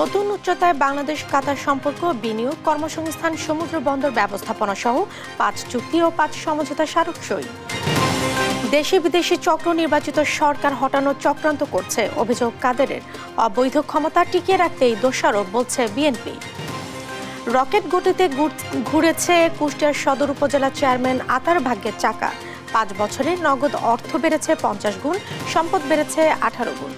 নতুন উচ্চতায় বাংলাদেশ কাতার সম্পর্ক, বিনিয়োগ, কর্মসংস্থান, সমুদ্র বন্দর ব্যবস্থাপনা সহ 5 চুক্তি ও 5 সমঝোতা স্মারক সই। দেশি বিদেশি চক্র নির্বাচিত সরকার হটানোর চক্রান্ত করছে, অভিযোগ কাদেরের। অবৈধ ক্ষমতা টিকিয়ে রাখতেই দোষারোপ বলছে বিএনপি। রকেট গতিতে ঘুরেছে কুষ্টিয়ার সদর উপজেলা চেয়ারম্যান আতার ভাগ্যের চাকা। 5 বছরে নগদ অর্থ বেড়েছে 50 গুণ, সম্পদ বেড়েছে 18 গুণ।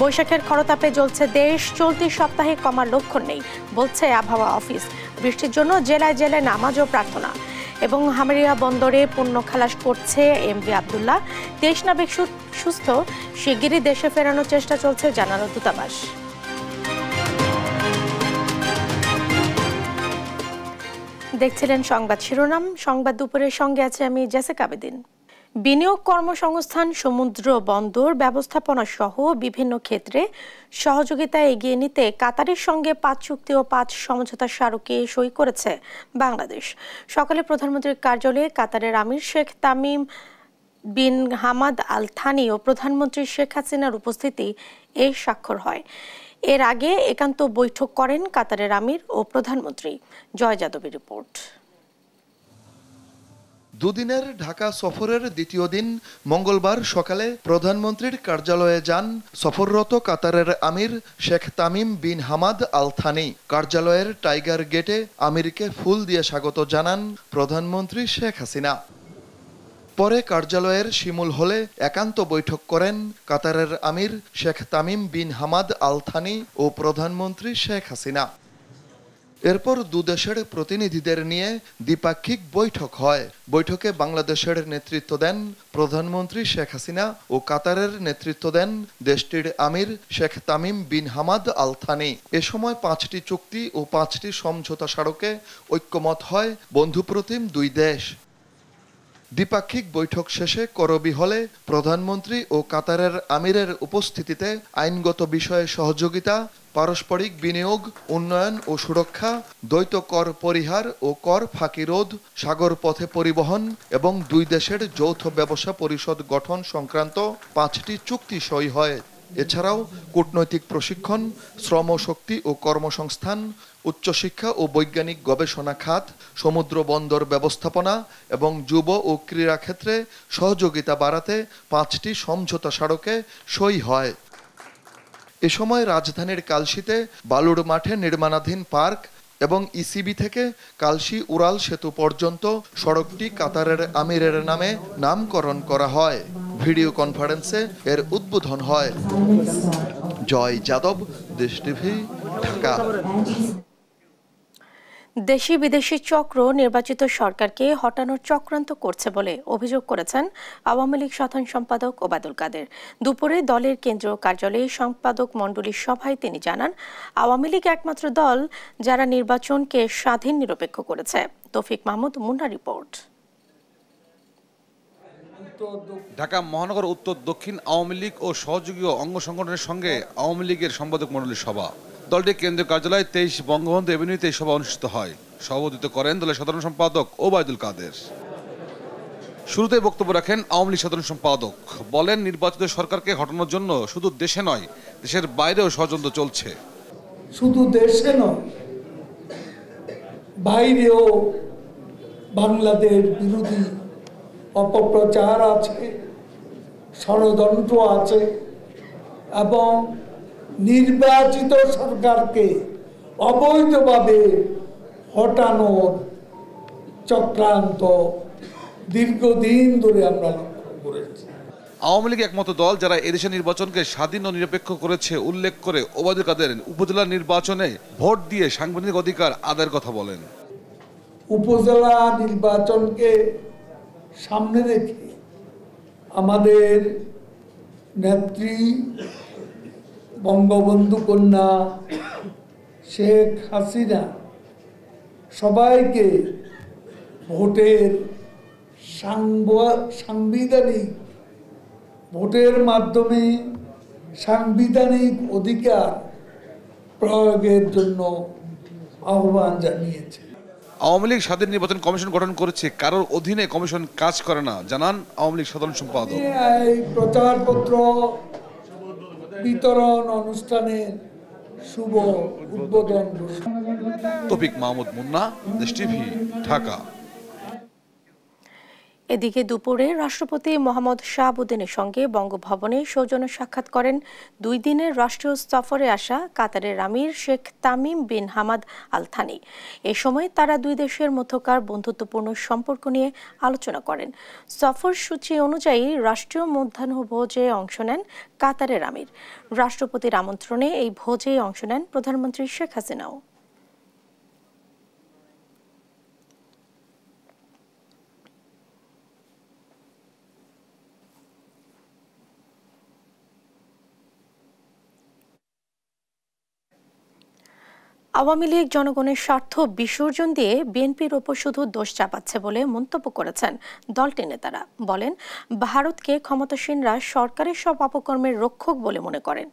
বৈশাখের খরতাপে জ্বলছে দেশ, চলতি সপ্তাহে কমার লক্ষণ নেই বলছে আবহাওয়া অফিস। বৃষ্টির জন্য জেলায় জেলায় নামাজ ও প্রার্থনা। এবং হামেরিয়া বন্দরে পণ্য খালাস করছে এমভি আবদুল্লাহ। 23 নাবিক সুস্থ, শিগগিরই দেশে ফেরানোর চেষ্টা চলছে জানালো দূতাবাস। দেখছিলেন সংবাদ শিরোনাম। সংবাদ দুপুরের সঙ্গে আছে আমি জেসিকা আবেদিন। বিনিয়োগ, কর্মসংস্থান, সমুদ্র বন্দর ব্যবস্থাপনা সহ বিভিন্ন ক্ষেত্রে সহযোগিতা এগিয়ে নিতে কাতারের সঙ্গে 5 চুক্তি ও 5 সমঝোতা স্মারকে সই করেছে বাংলাদেশ। সকালে প্রধানমন্ত্রীর কার্যালয়ে কাতারের আমির Sheikh Tamim bin Hamad Al Thani ও প্রধানমন্ত্রী শেখ হাসিনার উপস্থিতি এই স্বাক্ষর হয়। এর আগে একান্ত বৈঠক করেন কাতারের আমির ও প্রধানমন্ত্রী। জয় যাদবের রিপোর্ট। দুদিনের ঢাকা সফরের দ্বিতীয় দিন মঙ্গলবার সকালে প্রধানমন্ত্রীর কার্যালয়ে যান সফররত কাতারের আমির Sheikh Tamim bin Hamad Al Thani. কার্যালয়ের টাইগার গেটে আমিরকে ফুল দিয়ে স্বাগত জানান প্রধানমন্ত্রী শেখ হাসিনা। পরে কার্যালয়ের শিমুল হলে একান্ত বৈঠক করেন কাতারের আমির Sheikh Tamim bin Hamad Al Thani ও প্রধানমন্ত্রী শেখ হাসিনা। এরপর দুদেশের প্রতিনিধিদের নিয়ে দ্বিপাক্ষিক বৈঠক হয়। বৈঠকে বাংলাদেশের নেতৃত্ব দেন প্রধানমন্ত্রী শেখ হাসিনা ও কাতারের নেতৃত্ব দেন দেশটির আমির Sheikh Tamim bin Hamad Al Thani. এ সময় 5টি চুক্তি ও 5টি সমঝোতা স্মারকে ঐক্যমত হয় বন্ধুপ্রতিম দুই দেশ। দ্বিপাক্ষিক বৈঠক শেষে করবি হলে প্রধানমন্ত্রী ও কাতারের আমিরের উপস্থিতিতে আইনগত বিষয়ে সহযোগিতা, পারস্পরিক বিনিয়োগ, উন্নয়ন ও সুরক্ষা, দ্বৈত কর পরিহার ও কর ফাঁকি রোধ, সাগর পথে পরিবহন এবং দুই দেশের যৌথ ব্যবসা পরিষদ গঠন সংক্রান্ত 5টি চুক্তি সই হয়। এছাড়াও কূটনৈতিক প্রশিক্ষণ, শ্রমশক্তি ও কর্মসংস্থান, উচ্চশিক্ষা ও বৈজ্ঞানিক গবেষণা খাত, সমুদ্র বন্দর ব্যবস্থাপনা এবং যুব ও ক্রীড়া ক্ষেত্রে সহযোগিতা বাড়াতে 5টি সমঝোতা স্মারকে সই হয়। এ সময় রাজধানীর কালশিতে বালুর মাঠে নির্মাণাধীন পার্ক এবং ইসিবি থেকে কালশি উড়াল সেতু পর্যন্ত সড়কটি কাতারের আমিরের নামে নামকরণ করা হয়। ভিডিও কনফারেন্সে এর উদ্বোধন হয়। জয় যাদব, দেশ টিভি, ঢাকা। দেশি বিদেশি চক্র নির্বাচিত সরকারকে হটানোর চক্রান্ত করছে বলে অভিযোগ করেছেন আওয়ামী লীগ সাধারণ সম্পাদক ওবায়দুল কাদের। দুপুরে দলের কেন্দ্রীয় কার্যালয়ে সম্পাদক মণ্ডলীর সভায় তিনি জানান, আওয়ামী লীগ একমাত্র দল যারা নির্বাচনকে স্বাধীন নিরপেক্ষ করেছে। তৌফিক মাহমুদ, মুন্না রিপোর্ট। ঢাকা মহানগর উত্তর দক্ষিণ আওয়ামী লীগ ও সহযোগী অঙ্গ সংগঠনের সঙ্গে আওয়ামী লীগের সম্পাদক মণ্ডলীর সভা। দলটির কেন্দ্রীয় কার্যালয় 23 বঙ্গবন্ধু এভিনিউতে এই সভা অনুষ্ঠিত হয়। সভাপতিত্ব করেন দলের সাধারণ সম্পাদক ওবায়দুল কাদের। শুরুতে বক্তব্য রাখেন আওয়ামী লীগ সাধারণ সম্পাদক। বলেন, নির্বাচিত সরকারকে হটানোর জন্য শুধু দেশে নয়, দেশের বাইরেও ষড়যন্ত্র চলছে। শুধু দেশে নয়, বাইরেও বাংলাদেশ বিরোধী অপপ্রচার আছে, ষড়যন্ত্র আছে এবং নির্বাচিত সরকারকে অবৈধভাবে হটানোর চক্রান্ত দীর্ঘদিন ধরে আমরা লক্ষ্য করেছি। আওয়ামী লীগ একমাত্র দল যারা এদেশের নির্বাচনকে স্বাধীন ও নিরপেক্ষ করেছে উল্লেখ করে ওবায়দুল কাদের উপজেলা নির্বাচনে ভোট দিয়ে সাংবিধানিক অধিকার আদায়ের কথা বলেন। উপজেলা নির্বাচনকে সামনে রেখে আমাদের নেত্রী বঙ্গবন্ধু কন্যা শেখ হাসিনা সবাইকে ভোটের সাংবিধানিক ভোটের মাধ্যমে সাংবিধানিক অধিকার প্রয়োগের জন্য আহ্বান জানিয়েছে। আওয়ামী লীগ স্বাধীন নির্বাচন কমিশন গঠন করেছে, কারোর অধীনে কমিশন কাজ করে না, জানান আওয়ামী লীগ সাধারণ সম্পাদক। প্রচারপত্র বিতরণ অনুষ্ঠানের শুভ উদ্বোধন। তৌফিক মাহমুদ মুন্না, দেশ টিভি, ঢাকা। এদিকে দুপুরে রাষ্ট্রপতি মোহাম্মদ শাহাবুদ্দিনের সঙ্গে বঙ্গভবনে সৌজন্য সাক্ষাৎ করেন 2 দিনের রাষ্ট্রীয় সফরে আসা কাতারের আমির Sheikh Tamim bin Hamad Al Thani. এ সময় তারা 2 দেশের মধ্যকার বন্ধুত্বপূর্ণ সম্পর্ক নিয়ে আলোচনা করেন। সফর সূচি অনুযায়ী রাষ্ট্রীয় মধ্যাহ্নভোজে অংশ নেন কাতারের আমির। রাষ্ট্রপতির আমন্ত্রণে এই ভোজে অংশ নেন প্রধানমন্ত্রী শেখ হাসিনাও। আওয়ামী লীগ জনগণের স্বার্থ বিসর্জন দিয়ে বিএনপির ওপর শুধু দোষ চাপাচ্ছে বলে মন্তব্য করেছেন দলটির নেতারা। বলেন, ভারতকে ক্ষমতাসীনরা সরকারের সব অপকর্মের রক্ষক বলে মনে করেন।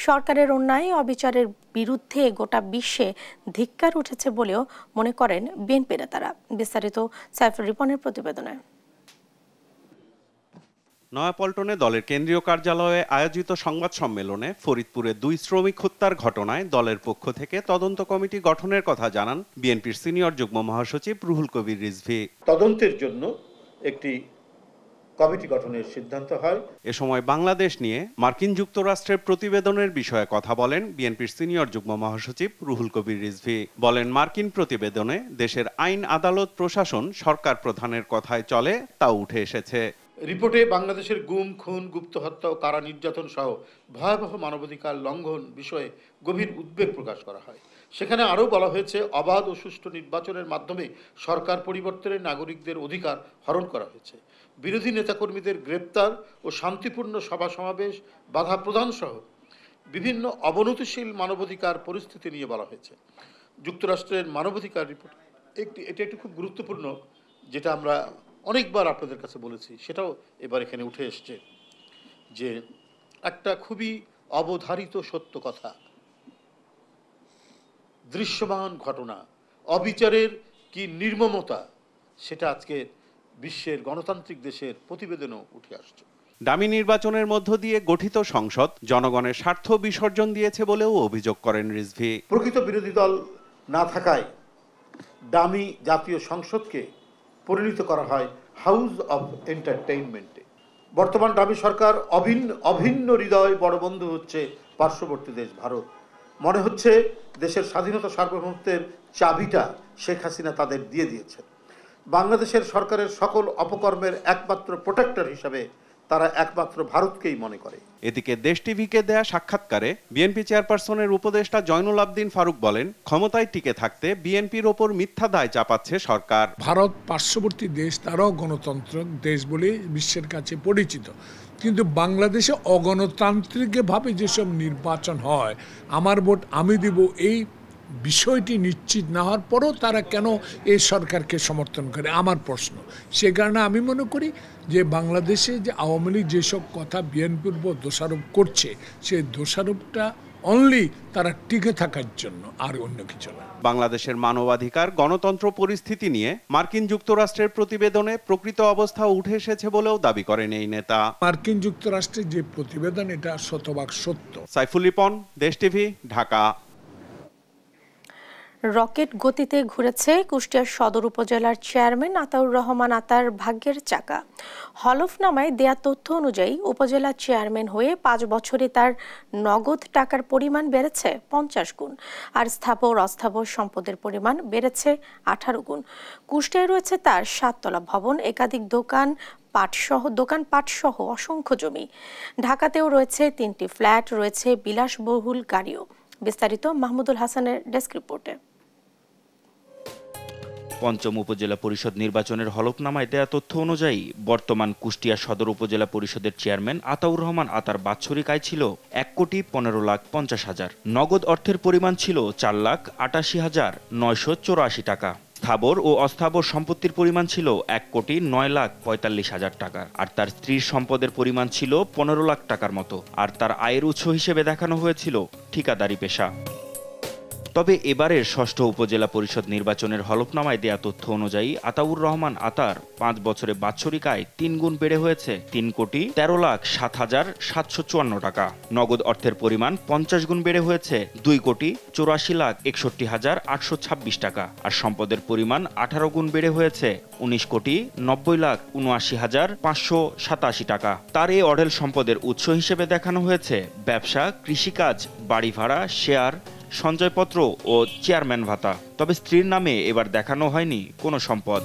সরকারের অন্যায় অবিচারের বিরুদ্ধে গোটা বিশ্বে ধিক্কার উঠেছে বলেও মনে করেন বিএনপি নেতারা। বিস্তারিত সাইফুর রিপনের প্রতিবেদনে। নয়াপল্টনে দলের কেন্দ্রীয় কার্যালয়ে আয়োজিত সংবাদ সম্মেলনে ফরিদপুরে 2 শ্রমিক হত্যার ঘটনায় দলের পক্ষ থেকে তদন্ত কমিটি গঠনের কথা জানান বিএনপির সিনিয়র যুগ্ম মহাসচিব রুহুল কবির রিজভী। তদন্তের জন্য একটি কমিটি গঠনের সিদ্ধান্ত হয়। এ সময় বাংলাদেশ নিয়ে মার্কিন যুক্তরাষ্ট্রের প্রতিবেদনের বিষয়ে কথা বলেন বিএনপির সিনিয়র যুগ্ম মহাসচিব রুহুল কবির রিজভী। বলেন, মার্কিন প্রতিবেদনে দেশের আইন, আদালত, প্রশাসন, সরকার প্রধানের কথায় চলে তা উঠে এসেছে। রিপোর্টে বাংলাদেশের গুম, খুন, গুপ্ত হত্যা ও কারা নির্যাতন সহ ভয়াবহ মানবাধিকার লঙ্ঘন বিষয়ে গভীর উদ্বেগ প্রকাশ করা হয়। সেখানে আরও বলা হয়েছে, অবাধ ও সুষ্ঠু নির্বাচনের মাধ্যমে সরকার পরিবর্তনের নাগরিকদের অধিকার হরণ করা হয়েছে। বিরোধী নেতাকর্মীদের গ্রেপ্তার ও শান্তিপূর্ণ সভা সমাবেশ বাধা প্রদান সহ বিভিন্ন অবনতিশীল মানবাধিকার পরিস্থিতি নিয়ে বলা হয়েছে। যুক্তরাষ্ট্রের মানবাধিকার রিপোর্ট এটা একটি খুব গুরুত্বপূর্ণ, যেটা আমরা অনেকবার আপনাদের কাছে বলেছি, সেটাও এবার এখানে উঠে এসছে, যে একটা খুবই অবধারিত সত্য কথা, দৃশ্যমান ঘটনা, অবিচারের কি নির্মমতা, সেটা আজকে বিশ্বের গণতান্ত্রিক দেশের প্রতিবেদনও উঠে আসছে। ডামি নির্বাচনের মধ্য দিয়ে গঠিত সংসদ জনগণের স্বার্থ বিসর্জন দিয়েছে বলেও অভিযোগ করেন রিজভী। প্রকৃত বিরোধী দল না থাকায় ডামি জাতীয় সংসদকে পরিণত করা হয় হাউস অফ এন্টারটেইনমেন্টে। বর্তমান ডামি সরকার অভিন্ন হৃদয় বড় বন্ধু হচ্ছে পার্শ্ববর্তী দেশ ভারত। মনে হচ্ছে দেশের স্বাধীনতা সার্বভৌমত্বের চাবিটা শেখ হাসিনা তাদের দিয়ে দিয়েছে। বাংলাদেশের সরকারের সকল অপকর্মের একমাত্র প্রোটেক্টর হিসাবে তারা একমাত্র ভারতকেই মনে করে। এদিকে দেশ টিভিকে দেয়া সাক্ষাৎকারে বিএনপি চেয়ারপারসনের উপদেষ্টা জয়নুল আবদিন ফারুক বলেন, ক্ষমতায় টিকে থাকতে বিএনপির ওপর মিথ্যা দায় চাপাচ্ছে সরকার। ভারত পার্শ্ববর্তী দেশ, তারাও গণতান্ত্রিক দেশ বলে বিশ্বের কাছে পরিচিত, কিন্তু বাংলাদেশে অগণতান্ত্রিকভাবে যেসব নির্বাচন হয়, আমার ভোট আমি দিব, এই বিষয়টি নিশ্চিত না হওয়ার পরও তারা কেন এই সরকারকে সমর্থন করে, আমার প্রশ্ন। সে কারণে আমি মনে করি যে বাংলাদেশে যে আওয়ামী লীগ যেসব কথা বিএনপির উপর দোষারোপ করছে, সেই দোষারোপটা অনলি তারা টিকে থাকার জন্য, আর অন্য কিছু না। বাংলাদেশের মানবাধিকার, গণতন্ত্র পরিস্থিতি নিয়ে মার্কিন যুক্তরাষ্ট্রের প্রতিবেদনে প্রকৃত অবস্থা উঠে এসেছে বলেও দাবি করেন এই নেতা। মার্কিন যুক্তরাষ্ট্রের যে প্রতিবেদন, এটা শতভাগ সত্য। সাইফুল রিপন, দেশ টিভি, ঢাকা। রকেট গতিতে ঘুরেছে কুষ্টিয়ার সদর উপজেলার চেয়ারম্যান আতাউর রহমান আতার ভাগ্যের চাকা। হলফনামায় দেয়া তথ্য অনুযায়ী উপজেলা চেয়ারম্যান হয়ে 5 বছরে তার নগদ টাকার পরিমাণ বেড়েছে 50 গুণ, আর স্থাবর অস্থাবর সম্পদের পরিমাণ বেড়েছে 18 গুণ। কুষ্টিয়ায় রয়েছে তার 7 তলা ভবন, একাধিক দোকানপাট সহ অসংখ্য জমি। ঢাকাতেও রয়েছে 3টি ফ্ল্যাট, রয়েছে বিলাসবহুল গাড়িও। বিস্তারিত মাহমুদুল হাসানের ডেস্ক রিপোর্টে। পঞ্চম উপজেলা পরিষদ নির্বাচনের হলফনামায় দেয়া তথ্য অনুযায়ী বর্তমান কুষ্টিয়া সদর উপজেলা পরিষদের চেয়ারম্যান আতাউর রহমান আতার বাৎসরিক আয় ছিল 1,15,50,000। নগদ অর্থের পরিমাণ ছিল 4,88,984 টাকা। স্থাবর ও অস্থাবর সম্পত্তির পরিমাণ ছিল 1,09,45,000 টাকা। আর তার স্ত্রীর সম্পদের পরিমাণ ছিল 15 লাখ টাকার মতো। আর তার আয়ের উৎস হিসেবে দেখানো হয়েছিল ঠিকাদারি পেশা। তবে এবারের ষষ্ঠ উপজেলা পরিষদ নির্বাচনের হলফনামায় দেয়া তথ্য অনুযায়ী আতাউর রহমান আতার ৫ বছরে বাৎসরিক আয় ৩ গুণ বেড়ে হয়েছে ৩,১৩,৭৭৪ টাকা। নগদ অর্থের পরিমাণ ৫০ গুণ বেড়ে হয়েছে ২,৮৪,৮২৬ টাকা। আর সম্পদের পরিমাণ ১৮ গুণ বেড়ে হয়েছে ১৯,৯০,৫৮৭ টাকা। তার এই অঢেল সম্পদের উৎস হিসেবে দেখানো হয়েছে ব্যবসা, কৃষিকাজ, বাড়ি ভাড়া, শেয়ার, সঞ্চয়পত্র ও চেয়ারম্যান ভাতা। তবে স্ত্রীর নামে এবার দেখানো হয়নি কোনো সম্পদ।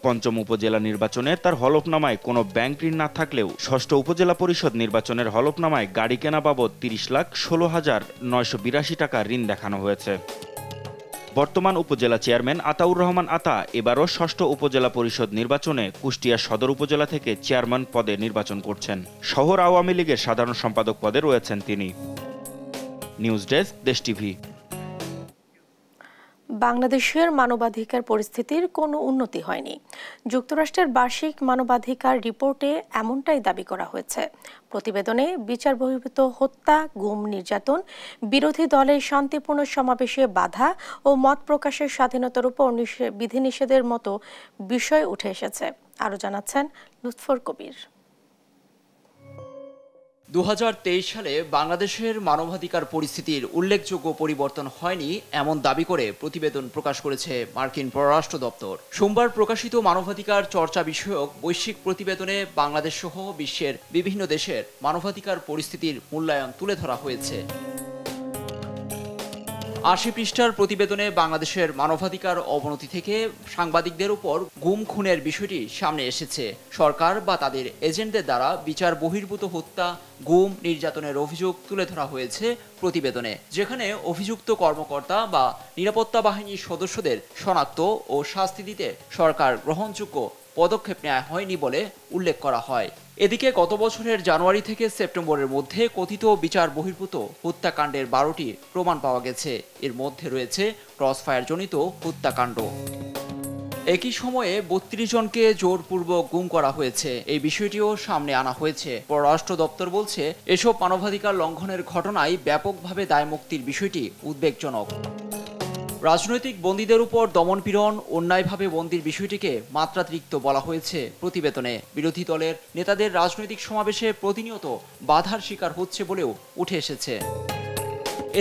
পঞ্চম উপজেলা নির্বাচনে তার হলফনামায় কোনো ব্যাংক ঋণ না থাকলেও ষষ্ঠ উপজেলা পরিষদ নির্বাচনের হলফনামায় গাড়ি কেনা বাবদ ৩০,১৬,৯৮২ টাকা ঋণ দেখানো হয়েছে। বর্তমান উপজেলা চেয়ারম্যান আতাউর রহমান আতা এবারও ষষ্ঠ উপজেলা পরিষদ নির্বাচনে কুষ্টিয়া সদর উপজেলা থেকে চেয়ারম্যান পদে নির্বাচন করছেন। শহর আওয়ামী লীগের সাধারণ সম্পাদক পদে রয়েছেন তিনি। নিউজ ডেস্ক, দেশ টিভি। বাংলাদেশের মানবাধিকার পরিস্থিতির কোনো উন্নতি হয়নি। যুক্তরাষ্ট্রের বার্ষিক মানবাধিকার রিপোর্টে এমনটাই দাবি করা হয়েছে। প্রতিবেদনে বিচার বহির্ভূত হত্যা, গুম, নির্যাতন, বিরোধী দলের শান্তিপূর্ণ সমাবেশে বাধা ও মত প্রকাশের স্বাধীনতার উপর বিধিনিষেধের মতো বিষয় উঠে এসেছে। আরও জানাচ্ছেন লুৎফর কবির। ২০২৩ সালে বাংলাদেশের মানবাধিকার পরিস্থিতির উল্লেখযোগ্য পরিবর্তন হয়নি এমন দাবি করে প্রতিবেদন প্রকাশ করেছে মার্কিন পররাষ্ট্র দপ্তর। সোমবার প্রকাশিত মানবাধিকার চর্চা বিষয়ক বৈশ্বিক প্রতিবেদনে বাংলাদেশ সহ বিশ্বের বিভিন্ন দেশের মানবাধিকার পরিস্থিতির মূল্যায়ন তুলে ধরা হয়েছে। ৮০ পৃষ্ঠার প্রতিবেদনে বাংলাদেশের মানবাধিকার অবনতি থেকে সাংবাদিকদের উপর গুম খুনের বিষয়টি সামনে এসেছে। সরকার বা তাদের এজেন্টদের দ্বারা বিচার বহির্ভূত হত্যা, গুম, নির্যাতনের অভিযোগ তুলে ধরা হয়েছে প্রতিবেদনে, যেখানে অভিযুক্ত কর্মকর্তা বা নিরাপত্তা বাহিনীর সদস্যদের শনাক্ত ও শাস্তি দিতে সরকার গ্রহণযোগ্য পদক্ষেপ নেওয়া হয়নি বলে উল্লেখ করা হয়। এদিকে গত বছরের জানুয়ারি থেকে সেপ্টেম্বরের মধ্যে কথিত বিচার বহির্ভূত হত্যাকাণ্ডের ১২টি প্রমাণ পাওয়া গেছে। এর মধ্যে রয়েছে ক্রসফায়ার জনিত হত্যাকাণ্ড। একই সময়ে ৩২ জনকে জোরপূর্বক গুম করা হয়েছে। এই বিষয়টিও সামনে আনা হয়েছে। পররাষ্ট্র দপ্তর বলছে, এসব মানবাধিকার লঙ্ঘনের ঘটনায় ব্যাপকভাবে দায়মুক্তির বিষয়টি উদ্বেগজনক। রাজনৈতিক বন্দীদের উপর দমনপীড়ন, অন্যায়ভাবে বন্দির বিষয়টিকে মাত্রাতিরিক্ত বলা হয়েছে প্রতিবেদনে। বিরোধী দলের নেতাদের রাজনৈতিক সমাবেশে প্রতিনিয়ত বাধার শিকার হচ্ছে বলেও উঠে এসেছে।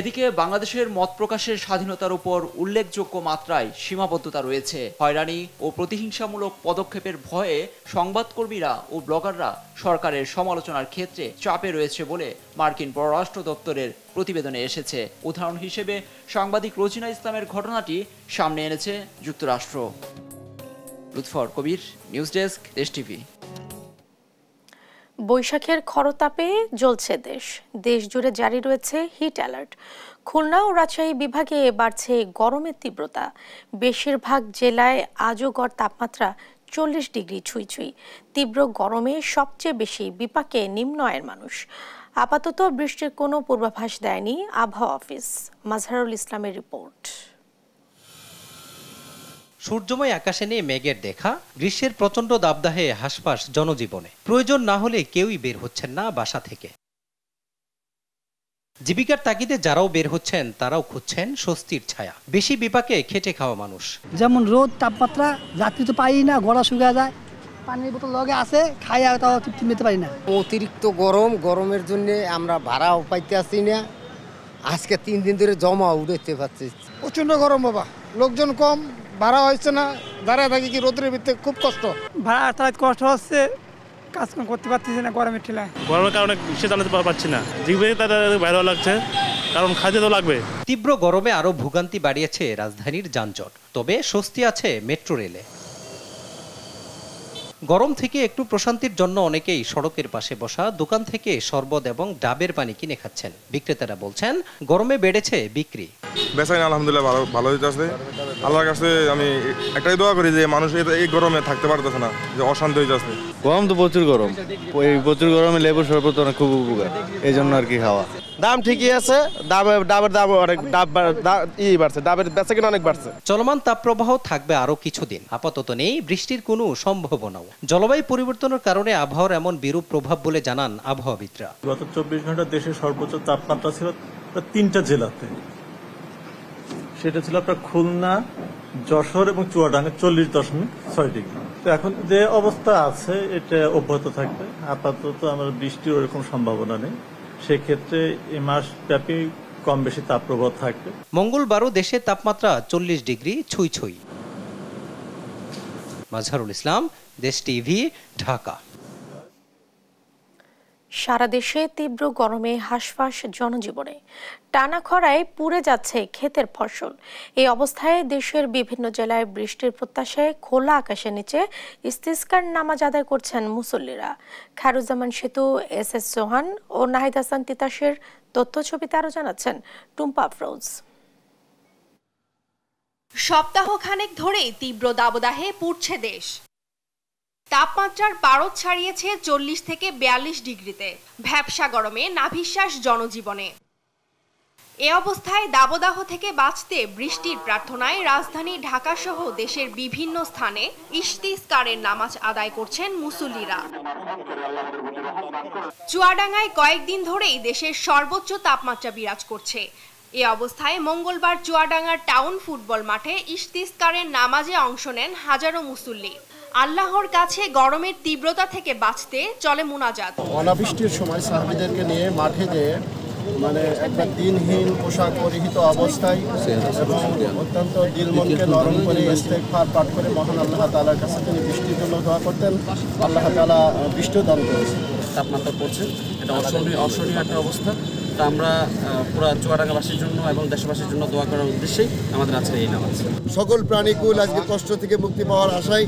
এদিকে বাংলাদেশের মত প্রকাশের স্বাধীনতার উপর উল্লেখযোগ্য মাত্রায় সীমাবদ্ধতা রয়েছে। হয়রানি ও প্রতিহিংসামূলক পদক্ষেপের ভয়ে সংবাদকর্মীরা ও ব্লগাররা সরকারের সমালোচনার ক্ষেত্রে চাপে রয়েছে বলে মার্কিন পররাষ্ট্র দপ্তরের প্রতিবেদনে এসেছে। উদাহরণ হিসেবে সাংবাদিক রোজিনা ইসলামের ঘটনাটি সামনে এনেছে যুক্তরাষ্ট্র। লুৎফর কবির, নিউজ ডেস্ক, দেশ টিভি। বৈশাখের খরতাপে জ্বলছে দেশ। দেশ জুড়ে জারি রয়েছে হিট অ্যালার্ট। খুলনা ও রাজশাহী বিভাগে বাড়ছে গরমের তীব্রতা। বেশিরভাগ জেলায় আজও গড় তাপমাত্রা ৪০ ডিগ্রি ছুঁই। তীব্র গরমে সবচেয়ে বেশি বিপাকে নিম্ন আয়ের মানুষ। আপাতত বৃষ্টির কোনো পূর্বাভাস দেয়নি আবহাওয়া অফিস। মাজহারুল ইসলামের রিপোর্ট। সূর্যময় আকাশে নেই মেঘের দেখা। গ্রীষ্মের প্রচণ্ড দাবদাহে হাসপাস জনজীবনে। প্রয়োজন না হলে কেউই বের হচ্ছেন না বাসা থেকে। জীবিকার তাগিদে যারাও বের হচ্ছেন তারাও খুঁজছেন স্বস্তির ছায়া। বেশি বিপাকে খেটে খাওয়া মানুষ। যেমন রোদ, তাপমাত্রা, রাত্রি তো পাই না, গলা শুকিয়ে যায়। পানির বোতল লগে আছে, খাই আর তাও তৃপ্তি নিতে পারি না। অতিরিক্ত গরমের জন্য আমরা ভাড়াও পাইতে আসি না। আজকে ৩ দিন ধরে জমা উঠতে পারছি। প্রচন্ড গরম বাবা, লোকজন কম, ভাড়া হচ্ছে না, দাঁড়ায় থাকি কি রোদের ভিতরে খুব কষ্ট। ভাড়া তাই কষ্ট হচ্ছে, কাজকাম করতে পারতেছি না গরমের ঠেলায়। গরমের কারণে সে জানাতে পারছি না, জিভে তাদের ভালো লাগছে, কারণ খাইতে তো লাগবে। তীব্র গরমে আরো ভোগান্তি বাড়িয়েছে রাজধানীর যানজট। তবে স্বস্তি আছে মেট্রো রেলে। গরম থেকে একটু প্রশান্তির জন্য অনেকেই সড়কের পাশে বসা দোকান থেকে শরবত এবং ডাবের পানি কিনে খাচ্ছেন। বিক্রেতারা বলছেন, গরমে বেড়েছে বিক্রি। বেচাকেনা আলহামদুলিল্লাহ ভালো হইতেছে। আল্লাহর কাছে আমি একটাই দোয়া করি যে মানুষ এই গরমে থাকতে পারতেছে না, যে অশান্তি হইতেছে। গরম তো প্রচুর গরম, এই প্রচুর গরমে লেবু শরবত অনেক খুব উপকার, এই জন্য আর কি খাওয়া। দাম ঠিকই আছে, ডাবের দাম অনেক বাড়ছে, ডাবের বেচাকেনা অনেক বাড়ছে। চলমান তাপপ্রবাহ থাকবে আরো কিছুদিন। আপাতত নেই বৃষ্টির কোনো সম্ভাবনাও। জলবায়ু পরিবর্তনের কারণে আবহাওয়ার এমন বিরূপ প্রভাব বলে জানান আবহাওয়াবিদরা। গত ২৪ ঘন্টা দেশের সর্বোচ্চ তাপমাত্রা ছিল ৩টা জেলাতে। সেটা ছিল আপনার খুলনা, যশোর এবং চুয়াডাঙ্গা 40.6 ডিগ্রি। তো এখন যে অবস্থা আছে এটা অব্যাহত থাকবে। আপাতত আমরা বৃষ্টির ওরকম সম্ভাবনা নেই। সেক্ষেত্রে এই মাস ব্যাপী কম বেশি তাপপ্রবাহ থাকবে। মঙ্গলবারও দেশে তাপমাত্রা 40 ডিগ্রি ছুঁই ছুঁই। মাজহারুল ইসলাম, দেশ টিভি, ঢাকা। সারা দেশে তীব্র গরমে হাঁসফাঁস জনজীবনে, টানা খরায় পুড়ে যাচ্ছে ক্ষেতের ফসল। এই অবস্থায় দেশের বিভিন্ন জেলায় বৃষ্টির প্রত্যাশায় খোলা আকাশের নিচে ইস্তিসকার নামাজ আদায় করছেন মুসল্লিরা। খায়রুজ্জামান সেতু, এস সোহান ও নাহিদ হাসান তিতাসের তথ্যছবিতে আরো জানাচ্ছেন টুম্পা আফরোজ। সপ্তাহখানেক ধরেই তীব্র দাবদাহে পুড়ছে দেশ। তাপমাত্রার পারদ ছাড়িয়েছে 40 থেকে 42 ডিগ্রিতে। ভ্যাপসা গরমে নাভিশ্বাস জনজীবনে। এ অবস্থায় দাবদাহ থেকে বাঁচতে বৃষ্টির প্রার্থনায় রাজধানী ঢাকা সহ দেশের বিভিন্ন স্থানে ইস্তিসকারের নামাজ আদায় করছেন মুসল্লিরা। চুয়াডাঙ্গায় কয়েকদিন ধরেই দেশের সর্বোচ্চ তাপমাত্রা বিরাজ করছে। এ অবস্থায় মঙ্গলবার চুয়াডাঙ্গার টাউন ফুটবল মাঠে ইস্তিসকারের নামাজে অংশ নেন হাজারো মুসল্লি। আল্লাহর কাছে গরমের তীব্রতা থেকে বাঁচতে চলে মুনাজাত। অনাবৃষ্টির সময় সাহাবীদেরকে নিয়ে মাঠে যেয়ে একটা দিনহীন পোশাক পরিহিত অবস্থায় এবং অত্যন্ত দিল মনকে নরম করে ইস্তেগফার পাঠ করে মহান আল্লাহ তাআলার কাছে তিনি বৃষ্টির জন্য দোয়া করতেন। আল্লাহ তাআলা বৃষ্টি দান করেছেন। তাপমাত্রা পড়ছে, এটা অসহনীয় একটা অবস্থা। তা আমরা পুরো চুয়াডাঙ্গাবাসীর জন্য এবং দেশবাসীর জন্য দোয়া করার উদ্দেশ্যেই আমাদের আজকে এই নামাজ। সকল প্রাণীকুল আজকে কষ্ট থেকে মুক্তি পাওয়ার আশায়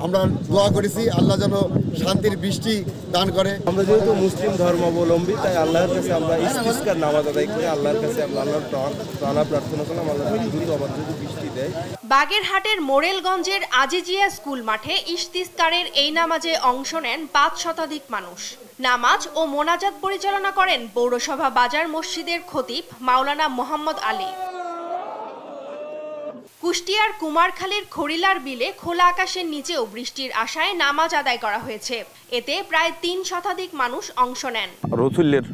আমরা দোয়া করেছি আল্লাহ যেন শান্তির বৃষ্টি দান করে। আমরা যেহেতু মুসলিম ধর্মাবলম্বী, তাই আল্লাহর কাছে আমরা ইস্তিসকার নামাজ আদায় করে আল্লাহর কাছে আমরা আল্লাহর প্রার্থনা করলাম আল্লাহ দ্রুত আবার যদি বৃষ্টি দেয়। বাগেরহাটের মোরেলগঞ্জের আজিজিয়া স্কুল মাঠে ইস্তিসকারের এই নামাজে অংশ নেন 5 শতাধিক মানুষ। নামাজ ও মোনাজাত পরিচালনা করেন পৌরসভা বাজার মসজিদের খতিব মাওলানা মোহাম্মদ আলী। কুষ্টিয়ার কুমারখালীর খড়িলার বিলে খোলা আকাশের নিচেও বৃষ্টির আশায় নামাজ আদায় করা হয়েছে। এতে প্রায় 3 শতাধিক মানুষ অংশ নেন। রসুলের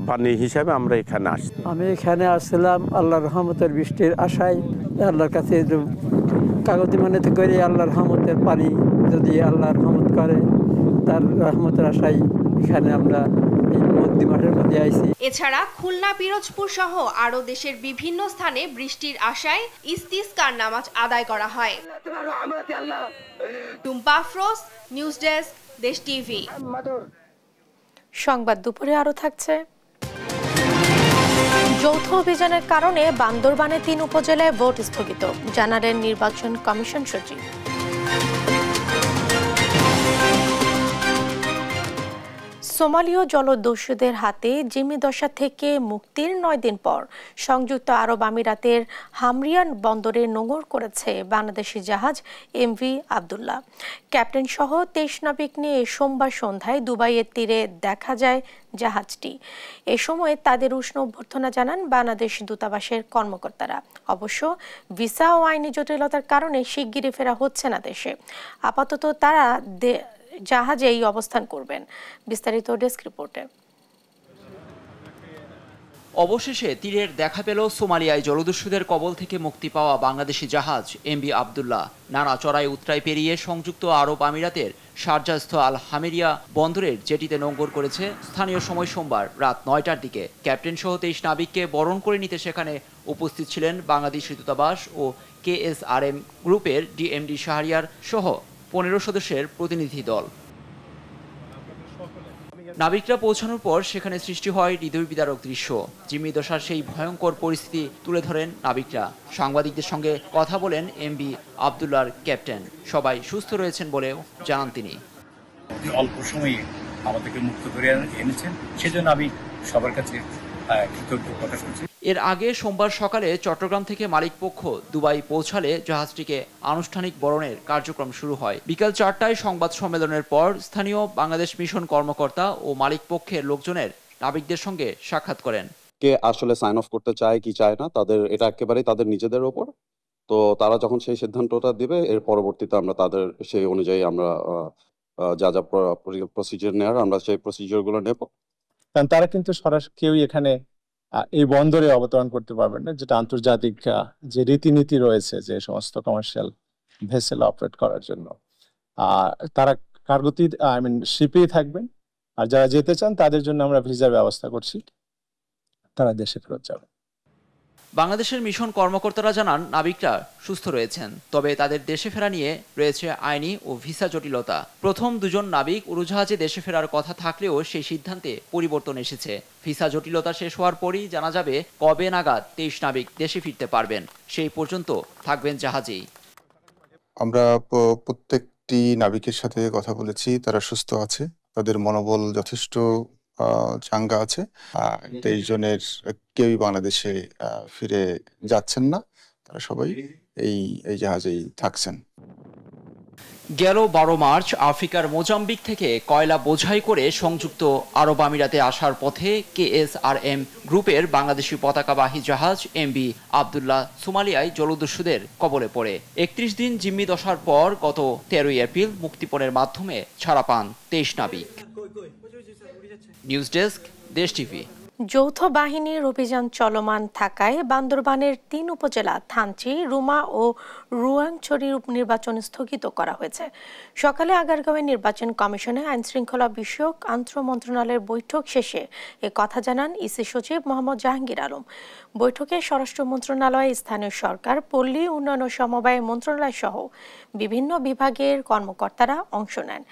বাণী হিসাবে আমরা এখানে আসছি। আমি এখানে আসছিলাম আল্লাহর রহমতের বৃষ্টির আশায়। আল্লাহর কাছে কাগজি মনেতে করে আল্লাহর রহমতের পানি যদি আল্লাহর রহমত করে, তার রহমতের আশায় এখানে আমরা এছাড়া খুলনা, পিরোজপুর সহ আরো দেশের বিভিন্ন স্থানে বৃষ্টির আশায় ইস্তিসকার নামাজ আদায় করা হয়। টুম্পা আফরোজ, নিউজ ডেস্ক, দেশ টিভি। সংবাদ দুপুরে আরো থাকছে। যৌথ অভিযানের কারণে বান্দরবানে 3 উপজেলায় ভোট স্থগিত, জানালেন নির্বাচন কমিশন সচিব। সোমালীয় জলদস্যুদের হাতে জিম্মিদশা থেকে মুক্তির 9 দিন পর সংযুক্ত আরব আমিরাতের হামরিয়ান বন্দরে নোঙর করেছে বাংলাদেশি জাহাজ এমভি আবদুল্লাহ। ক্যাপ্টেন সহ 23 নাবিক নিয়ে সোমবার সন্ধ্যায় দুবাইয়ের তীরে দেখা যায় জাহাজটি। এ সময় তাদের উষ্ণ অভ্যর্থনা জানান বাংলাদেশ দূতাবাসের কর্মকর্তারা। অবশ্য ভিসা ও আইনি জটিলতার কারণে শিগগিরই ফেরা হচ্ছে না দেশে। আপাতত তারা জাহাজে এই অবস্থান করবেন। বিস্তারিত ডেস্ক রিপোর্টে। অবশেষে তীরের দেখা পেল সোমালিয়ায় জলদস্যুদের কবল থেকে মুক্তি পাওয়া বাংলাদেশি জাহাজ এমভি আবদুল্লাহ। নানা চড়াই উতরাই পেরিয়ে সংযুক্ত আরব আমিরাতের শারজাস্থ আল হামেরিয়া বন্দরের জেটিতে নোঙর করেছে স্থানীয় সময় সোমবার রাত 9টার দিকে। ক্যাপ্টেন সহ 23 নাবিককে বরণ করে নিতে সেখানে উপস্থিত ছিলেন বাংলাদেশ দূতাবাস ও KSRM গ্রুপের ডিএমডি শাহরিয়ার সহ 15 সদস্যের প্রতিনিধি দল। নাবিকরা পৌঁছানোর পর সেখানে সৃষ্টি হয় হৃদয় বিদারক দৃশ্য। জিম্মিদশার সেই ভয়ঙ্কর পরিস্থিতি তুলে ধরেন নাবিকরা। সাংবাদিকদের সঙ্গে কথা বলেন এমভি আবদুল্লাহর ক্যাপ্টেন। সবাই সুস্থ রয়েছেন বলেও জানান তিনি। অল্প সময়ে আমাদেরকে মুক্ত করে এনেছেন, সেজন্য আমি সবার কাছে কৃতজ্ঞতা প্রকাশ করছি। এর আগে সোমবার সকালে চট্টগ্রাম থেকে মালিকপক্ষ দুবাই পৌঁছালে জাহাজটিকে আনুষ্ঠানিক বরণের কার্যক্রম শুরু হয়। বিকাল 4টায় সংবাদ সম্মেলনের পর স্থানীয় বাংলাদেশ মিশন কর্মকর্তা ও মালিকপক্ষের লোকজনের নাবিকদের সঙ্গে সাক্ষাৎ করেন। কে আসলে সাইন অফ করতে চায় কি চায় না, তাদের এটা একেবারেই তাদের নিজেদের ওপর। তো তারা যখন সেই সিদ্ধান্তটা দিবে, এর পরবর্তীতে আমরা তাদের সেই অনুযায়ী আমরা যা যা প্রসিজার নেওয়ার আমরা সেই প্রসিজারগুলো নেব। কারণ তারা কিন্তু সরাসরি কেউই এখানে এই বন্দরে অবতরণ করতে পারবেন না, যেটা আন্তর্জাতিক যে রীতিনীতি রয়েছে যে সমস্ত কমার্শিয়াল ভেসেল অপারেট করার জন্য। তারা কার্গোতে শিপেই থাকবেন, আর যারা যেতে চান তাদের জন্য আমরা ভিসার ব্যবস্থা করছি, তারা দেশে ফেরত যাবে। বাংলাদেশের মিশন কর্মকর্তারা জানান নাবিকরা সুস্থ রয়েছেন, তবে তাদের দেশে ফেরা নিয়ে রয়েছে আইনি ও ভিসা জটিলতা। প্রথম দুজন নাবিক উড়োজাহাজে দেশে ফেরার কথা থাকলেও সেই সিদ্ধান্তে পরিবর্তন এসেছে। ভিসা জটিলতা শেষ হওয়ার পরই জানা যাবে কবে নাগাদ 23 নাবিক দেশে ফিরতে পারবেন। সেই পর্যন্ত থাকবেন জাহাজেই। আমরা প্রত্যেকটি নাবিকের সাথে কথা বলেছি, তারা সুস্থ আছে, তাদের মনোবল যথেষ্ট চাঙ্গা আছে। 23 জনের কেউই বাংলাদেশে ফিরে যাচ্ছেন না, তারা সবাই এই জাহাজেই থাকছেন। গেল 12 মার্চ আফ্রিকার মোজাম্বিক থেকে কয়লা বোঝাই করে সংযুক্ত আরব আমিরাতে আসার পথে KSRM গ্রুপের বাংলাদেশি পতাকাবাহী জাহাজ MV আবদুল্লাহ সোমালিয়ায় জলদস্যুদের কবলে পড়ে 31 দিন জিম্মি দশার পর গত 13 এপ্রিল মুক্তিপণের মাধ্যমে ছাড়া পান 23 নাবিক। নিউজ ডেস্ক, দেশ টিভি। যৌথ বাহিনীর অভিযান চলমান থাকায় বান্দরবানের 3 উপজেলা থানচি, রুমা ও রুয়াংছড়ির উপনির্বাচন স্থগিত করা হয়েছে। সকালে আগারগাঁওয়ে নির্বাচন কমিশনে আইন শৃঙ্খলা বিষয়ক আন্তঃ মন্ত্রণালয়ের বৈঠক শেষে এ কথা জানান ইসি সচিব মোহাম্মদ জাহাঙ্গীর আলম। বৈঠকে স্বরাষ্ট্র মন্ত্রণালয়, স্থানীয় সরকার, পল্লী উন্নয়ন ও সমবায় মন্ত্রণালয় সহ বিভিন্ন বিভাগের কর্মকর্তারা অংশ নেন।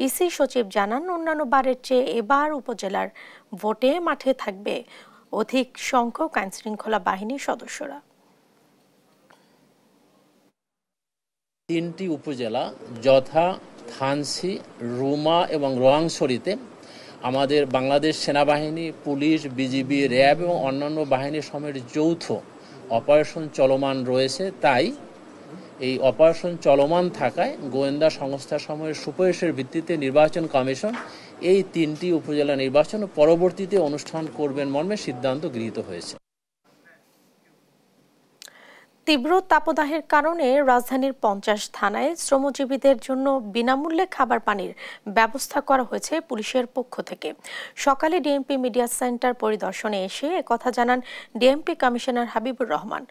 ইসি সচিব জানান, অন্যান্য বারের চেয়ে এবার উপজেলার ভোটে মাঠে থাকবে অধিক সংখ্যক আইন শৃঙ্খলা বাহিনীর সদস্যরা। 3টি উপজেলা যথা থানচি, রুমা এবং রোয়াংছড়িতে আমাদের বাংলাদেশ সেনাবাহিনী, পুলিশ, বিজিবি, র্যাব এবং অন্যান্য বাহিনীর সময়ের যৌথ অপারেশন চলমান রয়েছে। তাই এই অপারেশন চলমান থাকায় গোয়েন্দা সংস্থা সময়ের সুপারিশের ভিত্তিতে নির্বাচন কমিশন এই 3টি উপজেলা নির্বাচন পরবর্তীতে অনুষ্ঠান করবেন মর্মে সিদ্ধান্ত গৃহীত হয়েছে। তীব্র তাপদাহের কারণে রাজধানীর 50 থানায় শ্রমজীবীদের জন্য বিনামূল্যে খাবার পানির ব্যবস্থা করা হয়েছে পুলিশের পক্ষ থেকে। সকালে ডিএমপি মিডিয়া সেন্টার পরিদর্শনে এসে একথা জানান ডিএমপি কমিশনার হাবিবুর রহমান।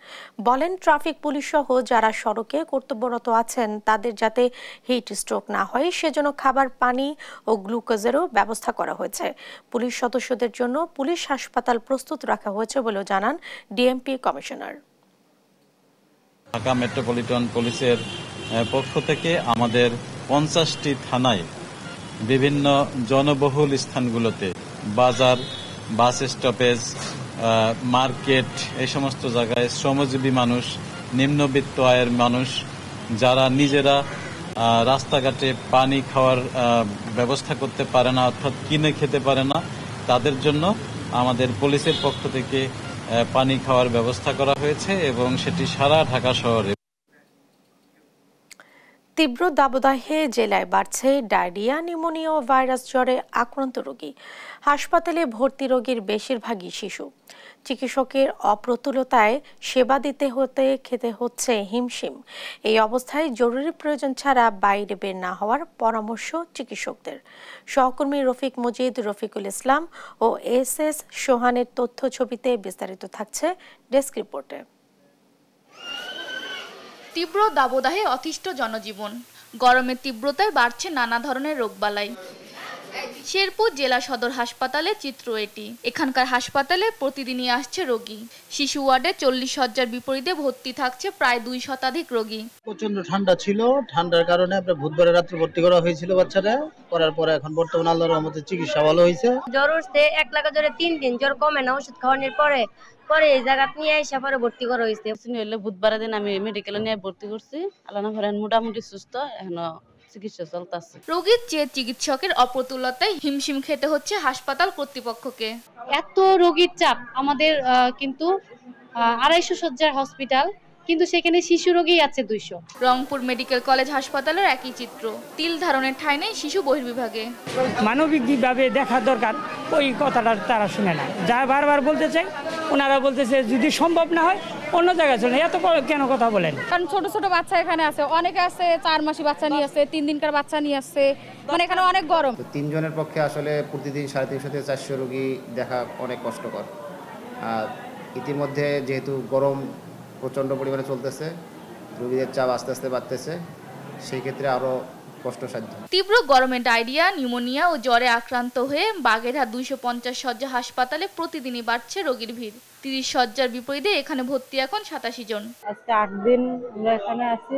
বলেন, ট্রাফিক পুলিশ সহ যারা সড়কে কর্তব্যরত আছেন তাদের যাতে হিট স্ট্রোক না হয় সেজন্য খাবার, পানি ও গ্লুকোজেরও ব্যবস্থা করা হয়েছে। পুলিশ সদস্যদের জন্য পুলিশ হাসপাতাল প্রস্তুত রাখা হয়েছে বলেও জানান ডিএমপি কমিশনার। ঢাকা মেট্রোপলিটন পুলিশের পক্ষ থেকে আমাদের 50টি থানায় বিভিন্ন জনবহুল স্থানগুলোতে বাজার, বাস স্টপেজ, মার্কেট, এই সমস্ত জায়গায় শ্রমজীবী মানুষ, নিম্নবিত্ত আয়ের মানুষ যারা নিজেরা রাস্তাঘাটে পানি খাওয়ার ব্যবস্থা করতে পারে না, অর্থাৎ কিনে খেতে পারে না, তাদের জন্য আমাদের পুলিশের পক্ষ থেকে পানি খাওয়ার ব্যবস্থা করা হয়েছে এবং সেটি সারা ঢাকা শহরে। তীব্র দাবদাহে জেলায় বাড়ছে ডায়রিয়া, নিউমোনিয়া ও ভাইরাস জ্বরে আক্রান্ত রোগী। হাসপাতালে ভর্তি রোগীর বেশিরভাগই শিশু। চিকিৎসকের অপ্রতুলতায় সেবা দিতে খেতে হচ্ছে হিমশিম। এই অবস্থায় জরুরি প্রয়োজন ছাড়া বাইরে বের না হওয়ার পরামর্শ চিকিৎসকদের। সহকর্মী রফিক মজিদ, রফিকুল ইসলাম ও SS সোহানের তথ্য ছবিতে বিস্তারিত থাকছে ডেস্ক রিপোর্টে। তীব্র দাবদাহে অতিষ্ঠ জনজীবন, গরমের তীব্রতায় বাড়ছে নানা ধরনের রোগবালাই। শেরপুর জেলা সদর হাসপাতালে চিত্র এটি। এখানকার হাসপাতালে প্রতিদিনই আসছে রোগী। শিশু ওয়ার্ডে 40 শয্যার বিপরীতে ভর্তি থাকছে প্রায় 2 শতাধিক রোগী। প্রচন্ড ঠান্ডা ছিল, ঠান্ডার কারণে আপনার বুধবারের রাত্রে ভর্তি করা হয়েছিল বাচ্চারা। করার পরে এখন বর্তমানে আল্লাহর রহমতে চিকিৎসা ভালো হয়েছে। জ্বর উঠছে 1 লাগা জ্বরে 3 দিন, জ্বর কমে না, ওষুধ খাওয়ানোর পরে এই জায়গা নিয়ে এসে পরে ভর্তি করা হয়েছে। বুধবারের দিন আমি মেডিকেলে নিয়ে ভর্তি করছি। আল্লাহ না করেন মোটামুটি সুস্থ, এখনো চিকিৎসা চলতেছে। রোগীর চেয়ে চিকিৎসকের অপ্রতুলতায় হিমশিম খেতে হচ্ছে হাসপাতাল কর্তৃপক্ষকে। এত রোগীর চাপ আমাদের, কিন্তু 250 শয্যার হসপিটাল, কিন্তু সেখানে শিশু রোগী আছে 200। রংপুর মেডিকেল কলেজ হাসপাতালের একই চিত্র। তিল ধারণের ঠাঁই নেই শিশু বহির্বিভাগে। মানবিকভাবে দেখা দরকার, ওই কথাটা তারা শুনে না। যা বারবার বলতে চাই, ওনারা বলতেছে যদি সম্ভব না হয় অন্য জায়গায় চলে। এত কেন কথা বলেন? কারণ ছোট ছোট বাচ্চা এখানে আছে, অনেকে আছে 4 মাসি বাচ্চা নিয়ে আসছে, 3 দিনকার বাচ্চা নিয়ে আসছে, মানে এখানে অনেক গরম। 3 জনের পক্ষে আসলে প্রতিদিন 350 থেকে 400 রোগী দেখা অনেক কষ্টকর। আর ইতিমধ্যে যেহেতু গরম প্রচণ্ড পরিমাণে চলতেছে, রোগীদের চাপ আস্তে আস্তে বাড়তেছে, সেই ক্ষেত্রে আরও কষ্টসাধ্য। তীব্র গরমে ডায়রিয়া, নিউমোনিয়া ও জ্বরে আক্রান্ত হয়ে বাগেরহাট 250 শয্যা হাসপাতালে প্রতিদিনই বাড়ছে রোগীর ভিড়। 30 শয্যার বিপরীতে এখানে ভর্তি এখন 87 জন। আজকে 8 দিন আমরা এখানে আছি।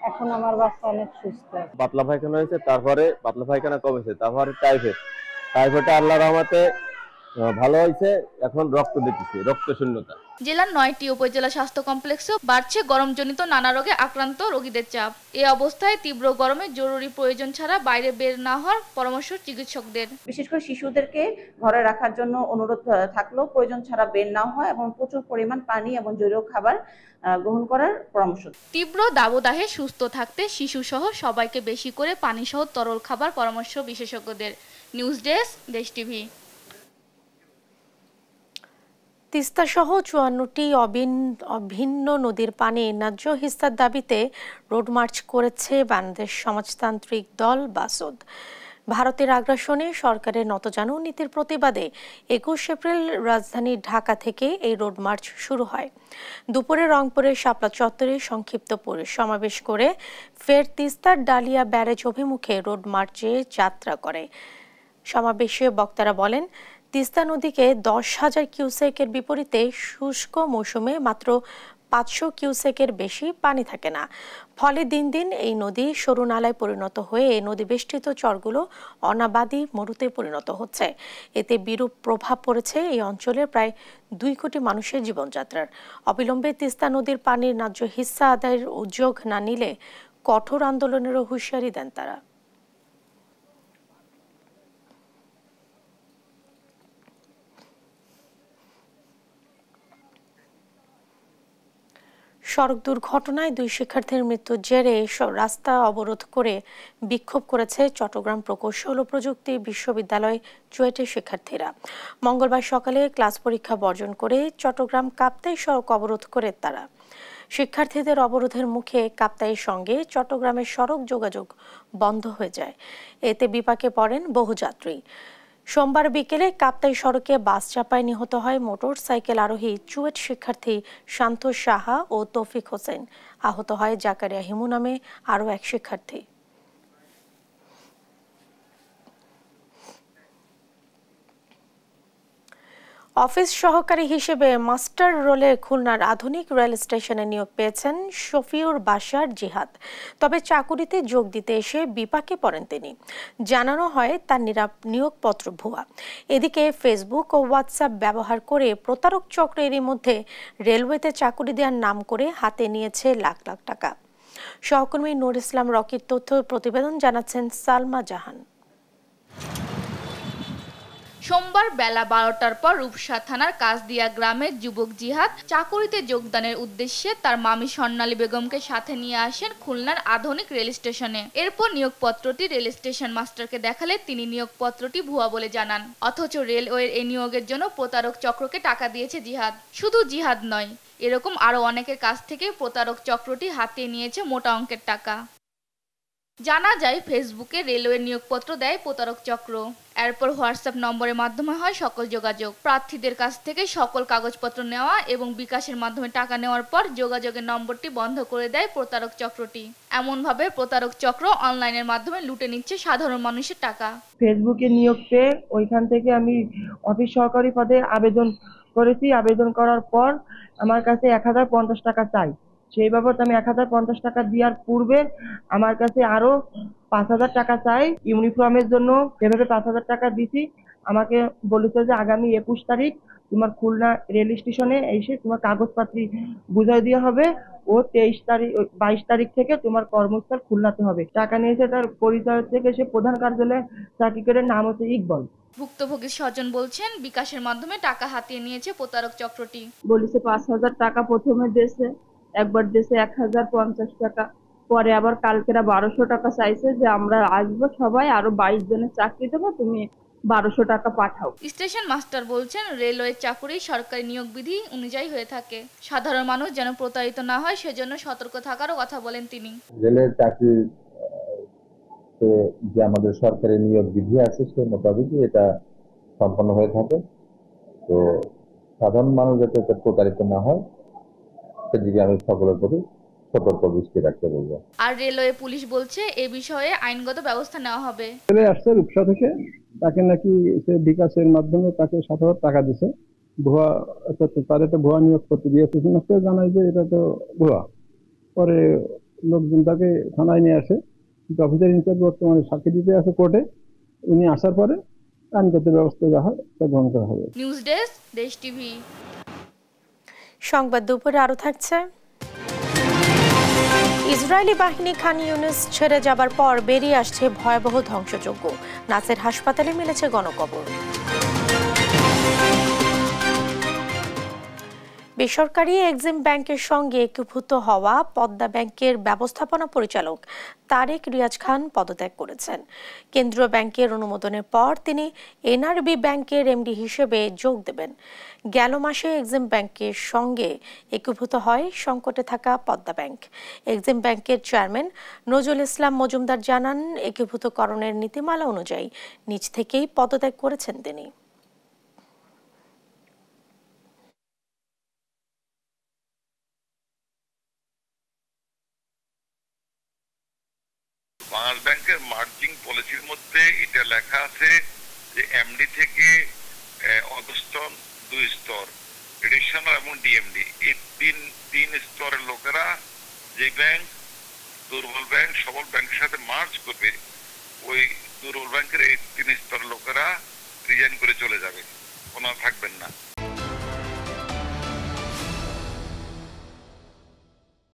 এখন আমার বাচ্চা অনেক সুস্থ। পাতলা পায়খানা হয়েছে, তারপরে পাতলা পায়খানা কমেছে, তারপরে টাইফয়েড আল্লাহর রহমতে ভালো হয়েছে। এখন রক্ত দিতেছে, রক্ত শূন্যতা। জেলার 9টি উপজেলা স্বাস্থ্য কমপ্লেক্সে বাড়ছে গরমজনিত নানা রোগে আক্রান্ত রোগীদের চাপ। এই অবস্থায় তীব্র গরমে জরুরি প্রয়োজন ছাড়া বাইরে বের না হওয়ার পরামর্শ চিকিৎসকদের। বিশেষ করে শিশুদেরকে ঘরে রাখার জন্য অনুরোধ থাকলেও প্রয়োজন ছাড়া বের না হয় এবং প্রচুর পরিমাণ পানি এবং জলীয় খাবার গ্রহণ করার পরামর্শ। তীব্র দাবদাহে সুস্থ থাকতে শিশু সহ সবাইকে বেশি করে পানি সহ তরল খাবার পরামর্শ বিশেষজ্ঞদের। নিউজ ডেস্ক, দেশ টিভি। তিস্তা সহ 54টি অভিন্ন নদীর পানি ন্যায্য হিস্সার দাবিতে রোড মার্চ করেছে বাংলাদেশ সমাজতান্ত্রিক দল বাসদ। ভারতের আগ্রাসনে সরকারের নতজানু নীতির প্রতিবাদে 21 এপ্রিল রাজধানী ঢাকা থেকে এই রোড মার্চ শুরু হয়। দুপুরে রংপুরের শাপলা চত্বরে সংক্ষিপ্ত সমাবেশ করে ফের তিস্তার ডালিয়া ব্যারেজ অভিমুখে রোড মার্চে যাত্রা করে। সমাবেশে বক্তারা বলেন, তিস্তা নদীকে 10,000 কিউসেকের বিপরীতে শুষ্ক মৌসুমে মাত্র 500 কিউসেকের বেশি পানি থাকে না। ফলে দিন দিন এই নদী সরু নালায় পরিণত হয়ে এই নদী বেষ্টিত চরগুলো অনাবাদি মরুতে পরিণত হচ্ছে। এতে বিরূপ প্রভাব পড়েছে এই অঞ্চলের প্রায় 2 কোটি মানুষের জীবনযাত্রার। অবিলম্বে তিস্তা নদীর পানির ন্যায্য হিস্সা আদায়ের উদ্যোগ না নিলে কঠোর আন্দোলনেরও হুঁশিয়ারি দেন তারা। সড়ক দুর্ঘটনায় 2 শিক্ষার্থীর মৃত্যুর জেরে রাস্তা অবরোধ করে বিক্ষোভ করেছে চট্টগ্রাম প্রকৌশল ও প্রযুক্তি বিশ্ববিদ্যালয় চুয়েটের শিক্ষার্থীরা। মঙ্গলবার সকালে ক্লাস পরীক্ষা বর্জন করে চট্টগ্রাম কাপ্তাই সড়ক অবরোধ করে তারা। শিক্ষার্থীদের অবরোধের মুখে কাপ্তাইয়ের সঙ্গে চট্টগ্রামের সড়ক যোগাযোগ বন্ধ হয়ে যায়। এতে বিপাকে পড়েন বহু যাত্রী। সোমবার বিকেলে কাপ্তাই সড়কে বাস চাপায় নিহত হয় মোটর সাইকেল আরোহী চুয়েট শিক্ষার্থী শান্ত সাহা ও তৌফিক হোসেন। আহত হয় জাকারিয়া হিমু নামে আরও এক শিক্ষার্থী। অফিস সহকারী হিসেবে মাস্টার রোলে খুলনার আধুনিক রেল স্টেশনে নিয়োগ পেয়েছেন শফিউর বাশার জিহাদ। তবে চাকুরিতে যোগ দিতে এসে বিপাকে পড়েন তিনি। জানানো হয় তার নিয়োগপত্র ভুয়া। এদিকে ফেসবুক ও হোয়াটসঅ্যাপ ব্যবহার করে প্রতারক চক্র এরই মধ্যে রেলওয়েতে চাকুরি দেওয়ার নাম করে হাতে নিয়েছে লাখ লাখ টাকা। সহকর্মী নূর ইসলাম রকির তথ্য প্রতিবেদন জানাচ্ছেন সালমা জাহান। সোমবার বেলা 12টার পর রূপসা থানার কাজদিয়া গ্রামের যুবক জিহাদ চাকুরিতে যোগদানের উদ্দেশ্যে তার মামি স্বর্ণালী বেগমকে সাথে নিয়ে আসেন খুলনার আধুনিক রেল স্টেশনে। এরপর নিয়োগপত্রটি রেল স্টেশন মাস্টারকে দেখালে তিনি নিয়োগপত্রটি ভুয়া বলে জানান। অথচ রেলওয়ের এই নিয়োগের জন্য প্রতারক চক্রকে টাকা দিয়েছে জিহাদ। শুধু জিহাদ নয়, এরকম আরো অনেকের কাছ থেকে প্রতারক চক্রটি হাতিয়ে নিয়েছে মোটা অঙ্কের টাকা। জানা যায় ফেসবুকে রেলওয়ে নিয়োগপত্র দেয় প্রতারক চক্র। এরপর হোয়াটসঅ্যাপ নম্বরের মাধ্যমে হয় সকল যোগাযোগ। প্রার্থীদের কাছ থেকে সকল কাগজপত্র নেওয়া এবং বিকাশের মাধ্যমে টাকা নেওয়ার পর যোগাযোগের নম্বরটি বন্ধ করে দেয় প্রতারক চক্রটি। এমনভাবে প্রতারক চক্র অনলাইনের মাধ্যমে লুটে নিচ্ছে সাধারণ মানুষের টাকা। ফেসবুকে নিয়োগ পেয়ে ওইখান থেকে আমি অফিস সহকারী পদে আবেদন করেছি। আবেদন করার পর আমার কাছে 1050 টাকা চাই। সেই বাবদ আমি 1050 টাকা দেওয়ার পূর্বে আমার কাছে আরো 5000 টাকা চাই ইউনিফর্মের জন্য। সেভাবে 5000 টাকা দিছি। আমাকে বলেছে যে আগামী 21 তারিখ তোমার খুলনা রেল স্টেশনে এসে তোমার কাগজপত্র বুঝাই দেওয়া হবে ও 22 তারিখ থেকে তোমার কর্মস্থল খুলনাতে হবে। টাকা নিয়েছে তার পরিচয় থেকে সে প্রধান কার্যালয়ে চাকরি করে, নাম হচ্ছে ইকবাল। ভুক্তভোগী স্বজন বলছেন বিকাশের মাধ্যমে টাকা হাতিয়ে নিয়েছে প্রতারক চক্রটি। বলেছে 5000 টাকা প্রথমে দিয়েছে, একবার দিয়েছে 1050 টাকা, পরে আবার কালকেরা 1200 টাকা চাইছে যে আমরা আসবো সবাই, আরো 22 জনের চাকরি দেবো, তুমি 1200 টাকা পাঠাও। স্টেশন মাস্টার বলছেন রেলওয়ে চাকুরি সরকারি নিয়োগ বিধি অনুযায়ী হয়ে থাকে। সাধারণ মানুষ যেন প্রতারিত না হয় সেজন্য সতর্ক থাকারও কথা বলেন তিনি। রেলের চাকরি যে আমাদের সরকারি নিয়োগ বিধি আছে সেই মোতাবেকই এটা সম্পন্ন হয়ে থাকে। তো সাধারণ মানুষ যাতে প্রতারিত না হয় সেদিকে আমি সকলের প্রতি সতর্ক দৃষ্টি রাখতে বলবো। আর রেলওয়ে পুলিশ বলছে এ বিষয়ে আইনগত ব্যবস্থা নেওয়া হবে। ছেলে আসছে রূপসা থেকে, তাকে নাকি সে বিকাশের মাধ্যমে তাকে 7,000 টাকা দিছে, ভুয়া তাদের তো ভুয়া নিয়োগ করতে দিয়েছে, জানায় যে এটা তো ভুয়া। পরে লোকজন তাকে থানায় নিয়ে আসে, কিন্তু অফিসার ইনচার্জ বর্তমানে সাক্ষী দিতে আছে কোর্টে। উনি আসার পরে আইনগত ব্যবস্থা যা হয় তা গ্রহণ করা হবে। নিউজ ডেস্ক, দেশ টিভি। সংবাদ দুপুরে আরো থাকছে। ইসরায়েলি বাহিনী খান ইউনিস ছেড়ে যাবার পর বেরিয়ে আসছে ভয়াবহ ধ্বংসযজ্ঞ। নাসের হাসপাতালে মিলেছে গণকবর। বেসরকারি এক্সিম ব্যাংকের সঙ্গে একীভূত হওয়া পদ্মা ব্যাংকের ব্যবস্থাপনা পরিচালক তারেক রিয়াজ খান পদত্যাগ করেছেন। কেন্দ্রীয় ব্যাংকের অনুমোদনের পর তিনি এনআরবি ব্যাংকের এমডি হিসেবে যোগ দেবেন। গেল মাসে এক্সিম ব্যাংকের সঙ্গে একীভূত হয় সংকটে থাকা পদ্মা ব্যাংক। এক্সিম ব্যাংকের চেয়ারম্যান নজরুল ইসলাম মজুমদার জানান, একীভূতকরণের নীতিমালা অনুযায়ী নিজ থেকেই পদত্যাগ করেছেন তিনি। বাংলাদেশ ব্যাংকের মার্জিং পলিসির মধ্যে এটা লেখা আছে যে এমডি থেকে অধস্তন 2 স্তর, এডিশনাল এবং ডিএমডি, এই তিন স্তরের লোকেরা যে ব্যাংক দুর্বল ব্যাংক সবল ব্যাংকের সাথে মার্জ করবে, ওই দুর্বল ব্যাংক